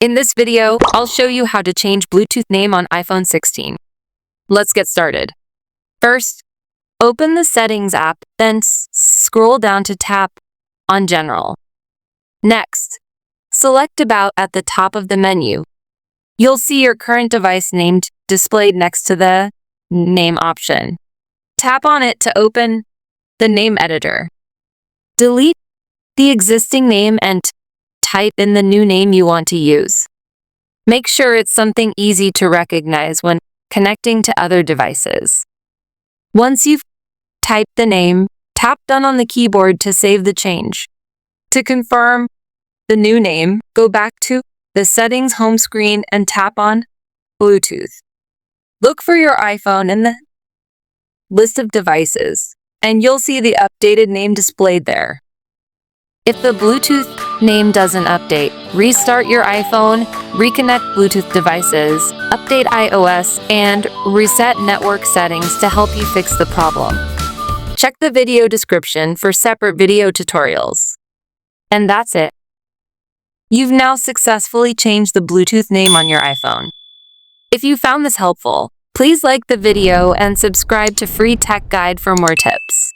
In this video, I'll show you how to change Bluetooth name on iPhone 16. Let's get started. First, open the Settings app, then scroll down to tap on General. Next, select About at the top of the menu. You'll see your current device name displayed next to the Name option. Tap on it to open the Name Editor. Delete the existing name and type in the new name you want to use. Make sure it's something easy to recognize when connecting to other devices. Once you've typed the name, tap Done on the keyboard to save the change. To confirm the new name, go back to the Settings home screen and tap on Bluetooth. Look for your iPhone in the list of devices, and you'll see the updated name displayed there. If the Bluetooth name doesn't update, restart your iPhone, reconnect Bluetooth devices, update iOS, and reset network settings to help you fix the problem. Check the video description for separate video tutorials. And that's it. You've now successfully changed the Bluetooth name on your iPhone. If you found this helpful, please like the video and subscribe to Free Tech Guide for more tips.